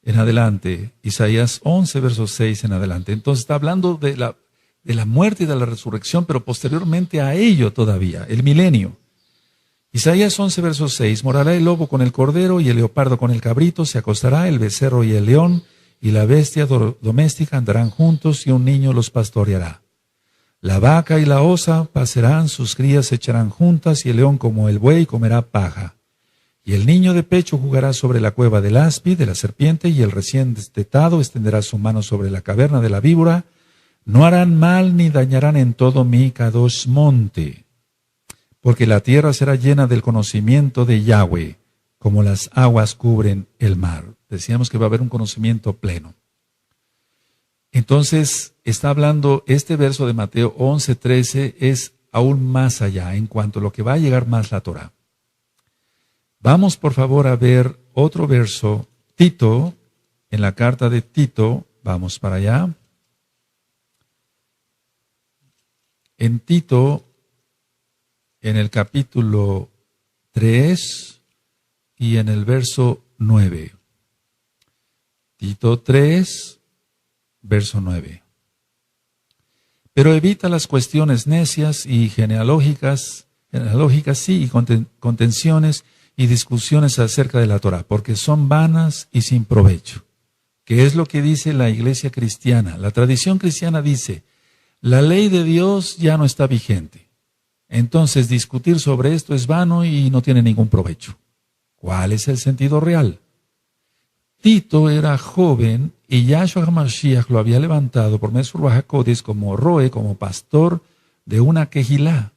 en adelante. Isaías 11, verso 6 en adelante. Entonces está hablando de la muerte y de la resurrección, pero posteriormente a ello todavía, el milenio. Isaías 11, verso 6, morará el lobo con el cordero y el leopardo con el cabrito, se acostará el becerro y el león, y la bestia doméstica andarán juntos y un niño los pastoreará. La vaca y la osa pasarán, sus crías se echarán juntas y el león como el buey comerá paja. Y el niño de pecho jugará sobre la cueva del áspid, de la serpiente, y el recién destetado extenderá su mano sobre la caverna de la víbora. No harán mal ni dañarán en todo mi Kadosh monte, porque la tierra será llena del conocimiento de Yahweh, como las aguas cubren el mar. Decíamos que va a haber un conocimiento pleno. Entonces, está hablando, este verso de Mateo 11:13 es aún más allá en cuanto a lo que va a llegar más la Torá. Vamos por favor a ver otro verso, Tito, en la carta de Tito, vamos para allá. En Tito, en el capítulo 3 y en el verso 9. Tito 3, verso 9. Pero evita las cuestiones necias y genealógicas sí, y contenciones y discusiones acerca de la Torá, porque son vanas y sin provecho. ¿Qué es lo que dice la iglesia cristiana? La tradición cristiana dice, la ley de Dios ya no está vigente. Entonces discutir sobre esto es vano y no tiene ningún provecho. ¿Cuál es el sentido real? Tito era joven y Yahshua HaMashiach lo había levantado por medio de Ruach HaKodesh como roe, como pastor de una quejilá,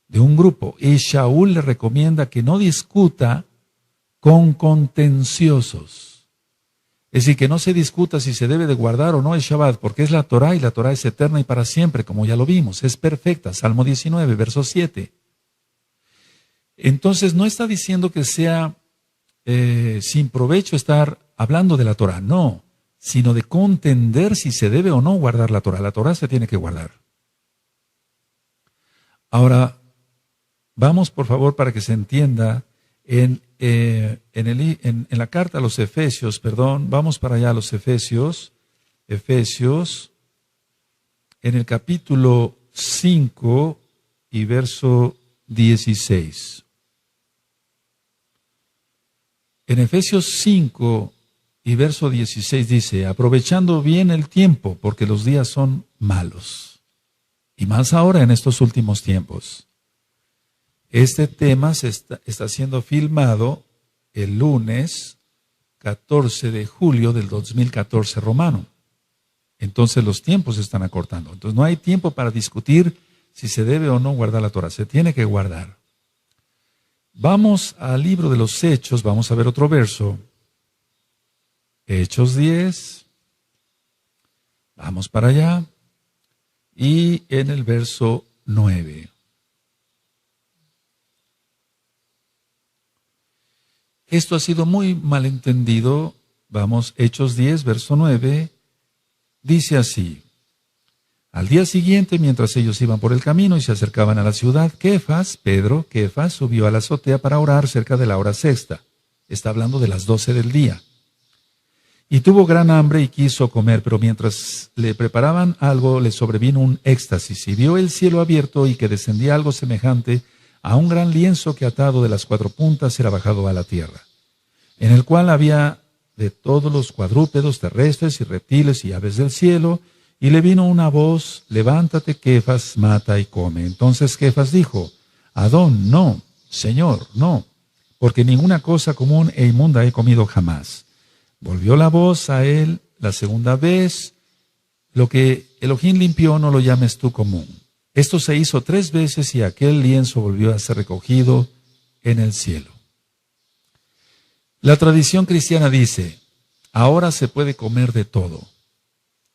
de un grupo. Y Shaul le recomienda que no discuta con contenciosos. Es decir, que no se discuta si se debe de guardar o no el Shabbat, porque es la Torá y la Torá es eterna y para siempre, como ya lo vimos, es perfecta. Salmo 19, verso 7. Entonces no está diciendo que sea sin provecho estar hablando de la Torá, no, sino de contender si se debe o no guardar la Torá. La Torá se tiene que guardar. Ahora, vamos por favor para que se entienda en la carta a los Efesios, vamos para allá a los Efesios, en el capítulo 5 y verso 16. En Efesios 5 y verso 16 dice, aprovechando bien el tiempo, porque los días son malos, y más ahora en estos últimos tiempos. Este tema está siendo filmado el lunes 14 de julio del 2014 romano. Entonces los tiempos se están acortando. Entonces no hay tiempo para discutir si se debe o no guardar la Torá. Se tiene que guardar. Vamos al libro de los Hechos, vamos a ver otro verso. Hechos 10. Vamos para allá. Y en el verso 9. Esto ha sido muy malentendido. Vamos, Hechos 10, verso 9. Dice así. Al día siguiente, mientras ellos iban por el camino y se acercaban a la ciudad, Pedro, subió a la azotea para orar cerca de la hora sexta. Está hablando de las 12 del día. Y tuvo gran hambre y quiso comer, pero mientras le preparaban algo, le sobrevino un éxtasis y vio el cielo abierto y que descendía algo semejante a un gran lienzo que atado de las 4 puntas era bajado a la tierra, en el cual había de todos los cuadrúpedos terrestres y reptiles y aves del cielo. Y le vino una voz, levántate, Kefas, mata y come. Entonces Kefas dijo, Adón, no, Señor, no, porque ninguna cosa común e inmunda he comido jamás. Volvió la voz a él la segunda vez, lo que Elohim limpió no lo llames tú común. Esto se hizo 3 veces y aquel lienzo volvió a ser recogido en el cielo. La tradición cristiana dice, ahora se puede comer de todo.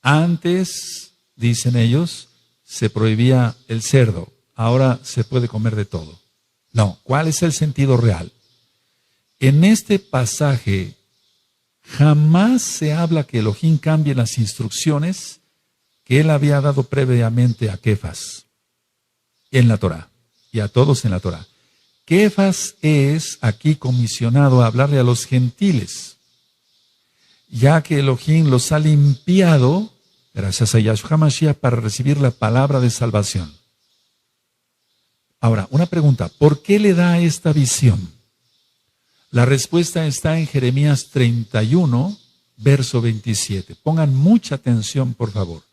Antes, dicen ellos, se prohibía el cerdo, ahora se puede comer de todo. No, ¿cuál es el sentido real? En este pasaje jamás se habla que Elohim cambie las instrucciones que él había dado previamente a Kefas en la Torá y a todos en la Torá. Kefas es aquí comisionado a hablarle a los gentiles, ya que Elohim los ha limpiado, gracias a Yahshua Mashiach, para recibir la palabra de salvación. Ahora, una pregunta, ¿por qué le da esta visión? La respuesta está en Jeremías 31, verso 27. Pongan mucha atención, por favor.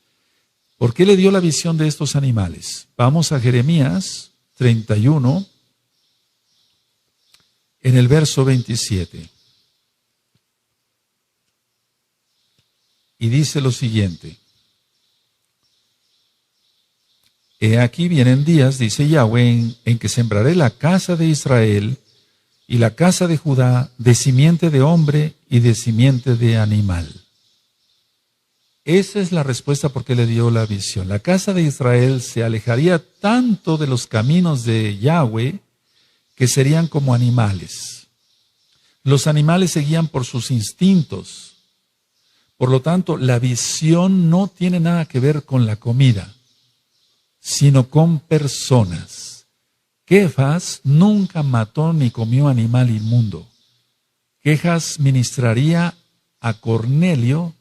¿Por qué le dio la visión de estos animales? Vamos a Jeremías 31, en el verso 27. Y dice lo siguiente. He aquí vienen días, dice Yahweh, en que sembraré la casa de Israel y la casa de Judá de simiente de hombre y de simiente de animal. Esa es la respuesta por qué le dio la visión. La casa de Israel se alejaría tanto de los caminos de Yahweh que serían como animales. Los animales se guían por sus instintos. Por lo tanto, la visión no tiene nada que ver con la comida, sino con personas. Kefas nunca mató ni comió animal inmundo. Kefas ministraría a Cornelio,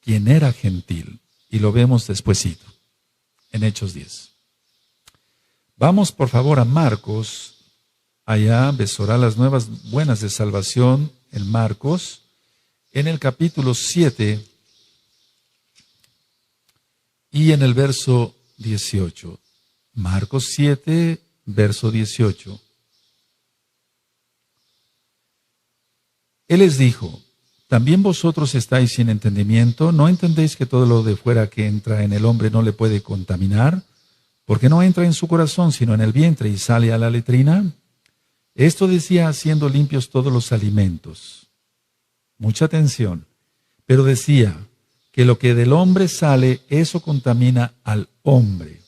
quien era gentil, y lo vemos despuesito, en Hechos 10. Vamos por favor a Marcos, allá besorá las nuevas buenas de salvación, en Marcos, en el capítulo 7 y en el verso 18. Marcos 7, verso 18. Él les dijo, ¿también vosotros estáis sin entendimiento? ¿No entendéis que todo lo de fuera que entra en el hombre no le puede contaminar? Porque no entra en su corazón, sino en el vientre y sale a la letrina. Esto decía haciendo limpios todos los alimentos. Mucha atención. Pero decía que lo que del hombre sale, eso contamina al hombre.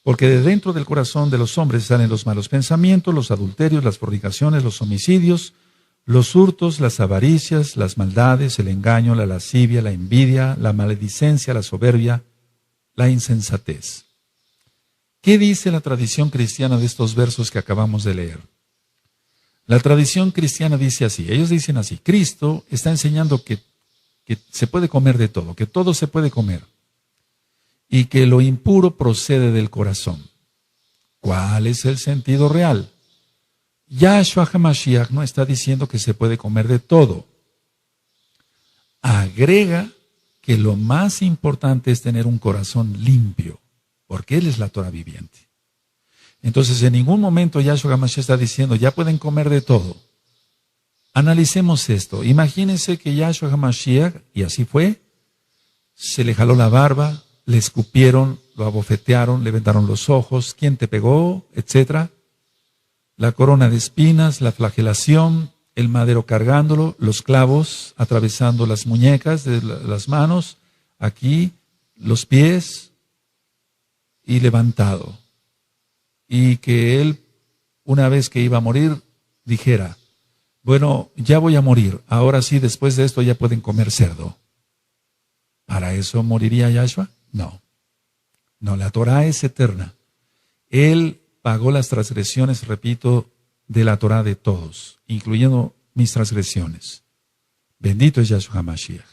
Porque de dentro del corazón de los hombres salen los malos pensamientos, los adulterios, las fornicaciones, los homicidios, los hurtos, las avaricias, las maldades, el engaño, la lascivia, la envidia, la maledicencia, la soberbia, la insensatez. ¿Qué dice la tradición cristiana de estos versos que acabamos de leer? La tradición cristiana dice así, ellos dicen así, Cristo está enseñando que se puede comer de todo, que todo se puede comer, y que lo impuro procede del corazón. ¿Cuál es el sentido real? Yahshua HaMashiach no está diciendo que se puede comer de todo. Agrega que lo más importante es tener un corazón limpio, porque Él es la Torah viviente. Entonces, en ningún momento Yahshua HaMashiach está diciendo, ya pueden comer de todo. Analicemos esto. Imagínense que Yahshua HaMashiach, y así fue, se le jaló la barba, le escupieron, lo abofetearon, le vendaron los ojos, quién te pegó, etcétera. La corona de espinas, la flagelación, el madero cargándolo, los clavos atravesando las muñecas de las manos, aquí, los pies y levantado. Y que él, una vez que iba a morir, dijera, bueno, ya voy a morir, ahora sí, después de esto ya pueden comer cerdo. ¿Para eso moriría Yahshua? No. No, la Torah es eterna. Él pagó las transgresiones, repito, de la Torah de todos, incluyendo mis transgresiones. Bendito es Yahshua HaMashiach.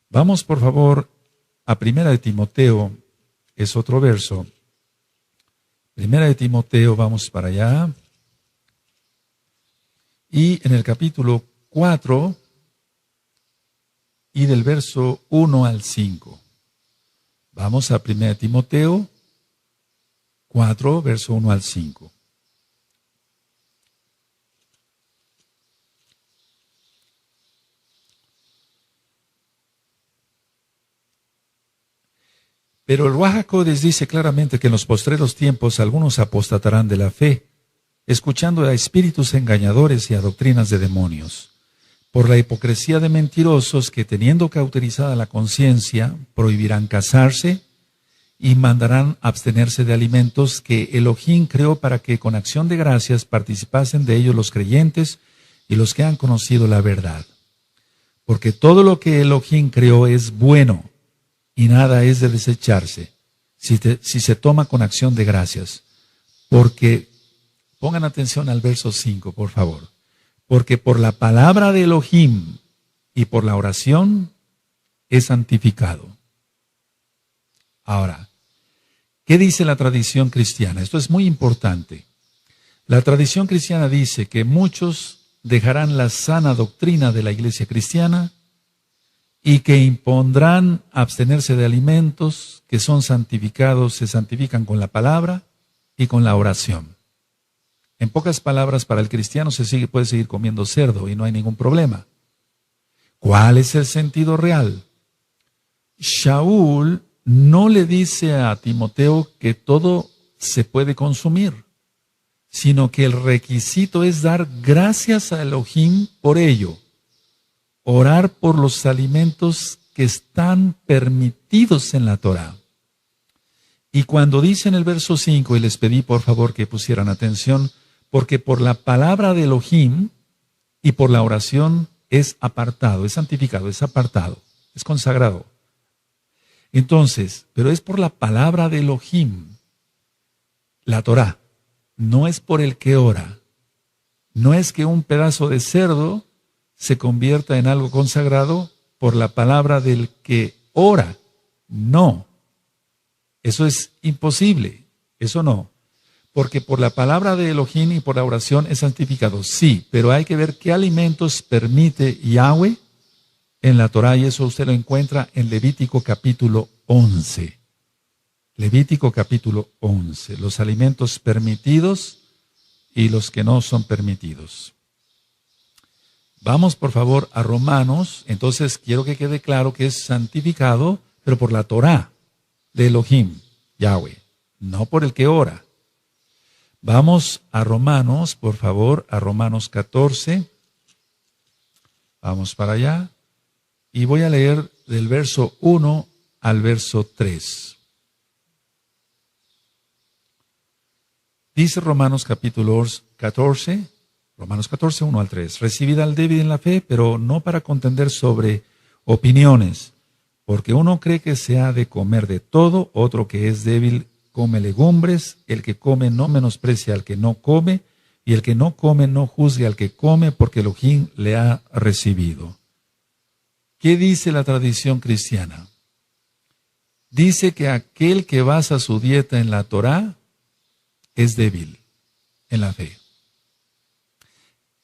Vamos, por favor, a Primera de Timoteo, es otro verso. Primera de Timoteo, vamos para allá. Y en el capítulo 4, y del verso 1 al 5. Vamos a 1 Timoteo 4, verso 1 al 5. Pero el Ruach HaKodesh dice claramente que en los postreros tiempos algunos apostatarán de la fe, escuchando a espíritus engañadores y a doctrinas de demonios, por la hipocresía de mentirosos que, teniendo cauterizada la conciencia, prohibirán casarse y mandarán abstenerse de alimentos que Elohim creó para que con acción de gracias participasen de ellos los creyentes y los que han conocido la verdad. Porque todo lo que Elohim creó es bueno y nada es de desecharse si se toma con acción de gracias. Porque, pongan atención al verso 5, por favor. Porque por la palabra de Elohim y por la oración es santificado. Ahora, ¿qué dice la tradición cristiana? Esto es muy importante. La tradición cristiana dice que muchos dejarán la sana doctrina de la iglesia cristiana y que impondrán abstenerse de alimentos que son santificados, se santifican con la palabra y con la oración. En pocas palabras, para el cristiano puede seguir comiendo cerdo y no hay ningún problema. ¿Cuál es el sentido real? Shaul no le dice a Timoteo que todo se puede consumir, sino que el requisito es dar gracias a Elohim por ello, orar por los alimentos que están permitidos en la Torah. Y cuando dice en el verso 5, y les pedí por favor que pusieran atención, porque por la palabra de Elohim y por la oración es apartado, es santificado, es apartado, es consagrado. Entonces, pero es por la palabra de Elohim, la Torah, no es por el que ora. No es que un pedazo de cerdo se convierta en algo consagrado por la palabra del que ora. No, eso es imposible, eso no. Porque por la palabra de Elohim y por la oración es santificado, sí, pero hay que ver qué alimentos permite Yahweh en la Torah, y eso usted lo encuentra en Levítico capítulo 11. Levítico capítulo 11, los alimentos permitidos y los que no son permitidos. Vamos por favor a Romanos. Entonces quiero que quede claro que es santificado, pero por la Torah de Elohim, Yahweh, no por el que ora. Vamos a Romanos, por favor, a Romanos 14. Vamos para allá. Y voy a leer del verso 1 al verso 3. Dice Romanos capítulo 14, Romanos 14, 1 al 3. Recibid al débil en la fe, pero no para contender sobre opiniones, porque uno cree que se ha de comer de todo, otro que es débil come legumbres, el que come no menosprecia al que no come, y el que no come no juzgue al que come, porque Elohim le ha recibido. ¿Qué dice la tradición cristiana? Dice que aquel que basa su dieta en la Torah es débil en la fe.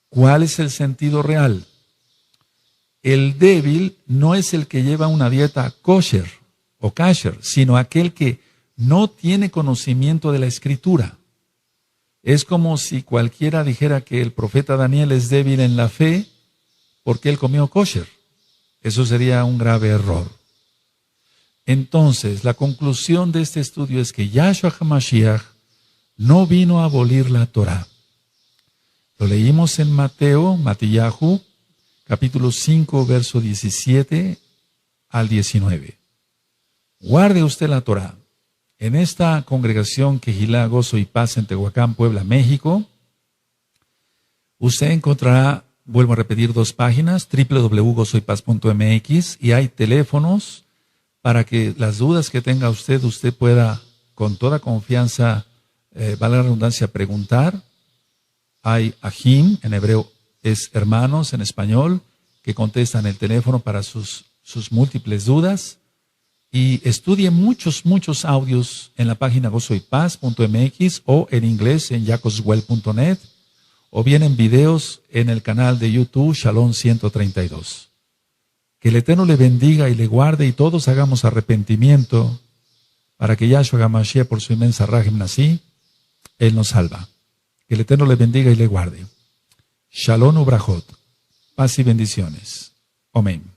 ¿Cuál es el sentido real? El débil no es el que lleva una dieta kosher o kasher, sino aquel que no tiene conocimiento de la Escritura. Es como si cualquiera dijera que el profeta Daniel es débil en la fe porque él comió kosher. Eso sería un grave error. Entonces, la conclusión de este estudio es que Yahshua HaMashiach no vino a abolir la Torah. Lo leímos en Matillahu, capítulo 5, verso 17 al 19. Guarde usted la Torah. En esta congregación Quejilá, Gozo y Paz en Tehuacán, Puebla, México, usted encontrará, vuelvo a repetir, 2 páginas, www.gozoypaz.mx, y hay teléfonos para que las dudas que tenga usted pueda con toda confianza, vale la redundancia, preguntar. Hay ahim, en hebreo es hermanos, en español, que contestan el teléfono para sus múltiples dudas. Y estudie muchos audios en la página gozoypaz.mx o en inglés en jacobswell.net, o bien en videos en el canal de YouTube Shalom 132. Que el Eterno le bendiga y le guarde, y todos hagamos arrepentimiento para que Yahshua HaMashiach, por su inmensa Rahem Nasi, Él nos salva. Que el Eterno le bendiga y le guarde. Shalom ubrajot. Paz y bendiciones. Amén.